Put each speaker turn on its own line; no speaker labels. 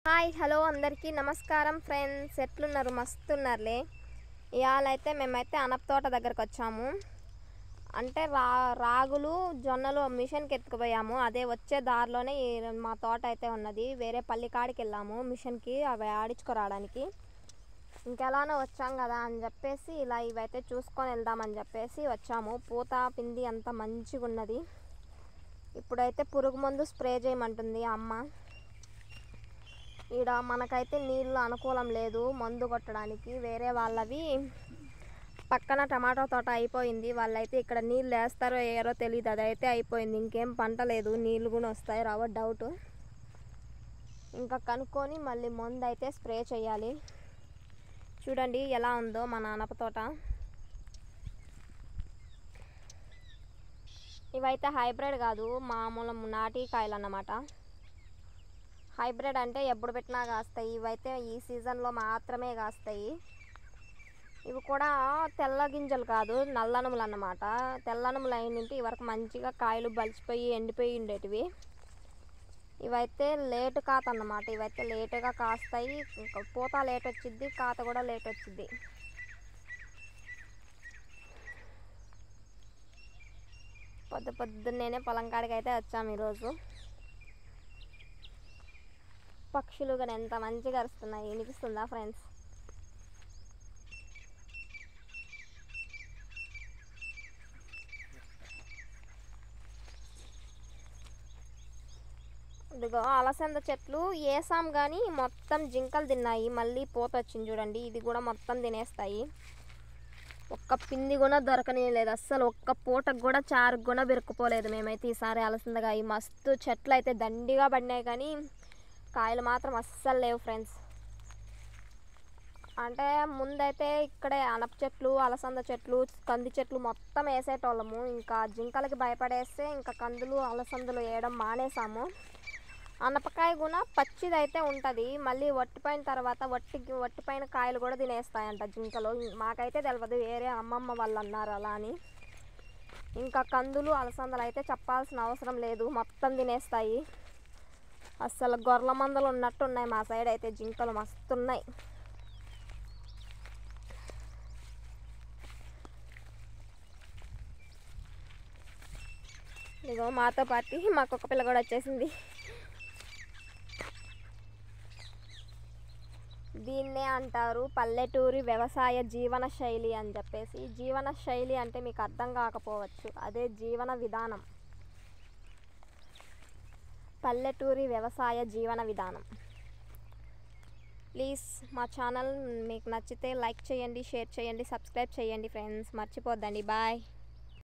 Hi hello అందరికీ నమస్కారం friends, ఎట్లున్నారు? మస్తున్నారులే. ఇవాళైతే మేమైతే అనప తోట దగ్గరకు వచ్చాము. అంటే రాగులు జొన్నలు మిషన్కి ఎత్తుకుపోయాము. అదే వచ్చే దారిలోనే మా తోట అయితే ఉన్నది. వేరే పల్లి కాడికి వెళ్ళాము మిషన్కి అవి ఆడించుకురావడానికి. ఇంకెలానో వచ్చాం కదా అని చెప్పేసి ఇలా ఇవైతే చూసుకొని వెళ్దామని చెప్పేసి వచ్చాము. పూత పిండి అంత మంచిగా ఉన్నది. ఇప్పుడైతే పురుగు మందు స్ప్రే చేయమంటుంది అమ్మ. ఈడ మనకైతే నీళ్ళు అనుకూలం లేదు మందు కొట్టడానికి. వేరే వాళ్ళవి పక్కన టమాటో తోట అయిపోయింది. వాళ్ళైతే ఇక్కడ నీళ్ళు వేస్తారో వేయరో తెలియదు. అదైతే అయిపోయింది. ఇంకేం పంట లేదు. నీళ్ళు కూడా వస్తాయి రావో డౌట్. ఇంకా కనుక్కొని మళ్ళీ మందు అయితే స్ప్రే చేయాలి. చూడండి ఎలా ఉందో మన అనప తోట. ఇవైతే హైబ్రిడ్ కాదు, మామూలు నాటి కాయలు అన్నమాట. హైబ్రిడ్ అంటే ఎప్పుడు పెట్టినా కాస్తాయి. ఇవైతే ఈ సీజన్లో మాత్రమే కాస్తాయి. ఇవి కూడా తెల్ల గింజలు కాదు, నల్లనుములు అన్నమాట. తెల్లనుములు అయినంటే ఇవరకు మంచిగా కాయలు బలిసిపోయి ఎండిపోయి ఉండేటివి. ఇవైతే లేటు కాత అన్నమాట. ఇవైతే లేటుగా కాస్తాయి. పూత లేట్ వచ్చిద్ది, కాత కూడా లేట్ వచ్చిద్ది. పొద్దున్నేనే పొలం కాడికి అయితే వచ్చాము ఈరోజు. పక్షులు కూడా ఎంత మంచిగా అరుస్తున్నాయి, వినిపిస్తుందా ఫ్రెండ్స్? ఇదిగో అలసంద చెట్లు వేసాం కానీ మొత్తం జింకలు తిన్నాయి. మళ్ళీ పూత వచ్చింది చూడండి. ఇది కూడా మొత్తం తినేస్తాయి. ఒక్క పిండి కూడా దొరకనేలేదు అస్సలు. ఒక్క పూటకు కూడా చారుకు కూడా బెరుక్కుపోలేదు మేమైతే ఈసారి అలసందగా. మస్తు చెట్లు అయితే దండిగా పడినాయి కానీ కాయలు మాత్రం అస్సలు లేవు ఫ్రెండ్స్. అంటే ముందైతే ఇక్కడే అనప చెట్లు, అలసంద చెట్లు, కంది చెట్లు మొత్తం వేసేటోళ్ళము. ఇంకా జింకలకి భయపడేస్తే ఇంకా కందులు అలసందలు వేయడం మానేసాము. అనపకాయ కూడా పచ్చిది అయితే ఉంటుంది. మళ్ళీ వట్టిపోయిన తర్వాత వట్టిపోయిన కాయలు కూడా తినేస్తాయంట జింకలు. మాకైతే తెలియదు, వేరే అమ్మమ్మ వాళ్ళు అన్నారు అలా అని. ఇంకా కందులు అలసందలు అయితే చెప్పాల్సిన అవసరం లేదు, మొత్తం తినేస్తాయి. అస్సలు గొర్రెల మందలు ఉన్నట్టు ఉన్నాయి మా సైడ్ అయితే. జింకలు మస్తున్నాయి. ఇదిగో మాతో పాటు మా కుక్క పిల్ల కూడా వచ్చేసింది. దీన్నే అంటారు పల్లెటూరి వ్యవసాయ జీవన శైలి అని చెప్పేసి. జీవన శైలి అంటే మీకు అర్థం కాకపోవచ్చు, అదే జీవన విధానం. పల్లెటూరి వ్యవసాయ జీవన విధానం. ప్లీజ్ మా ఛానల్ మీకు నచ్చితే లైక్ చేయండి, షేర్ చేయండి, సబ్స్క్రైబ్ చేయండి ఫ్రెండ్స్. మర్చిపోద్దండి. బాయ్.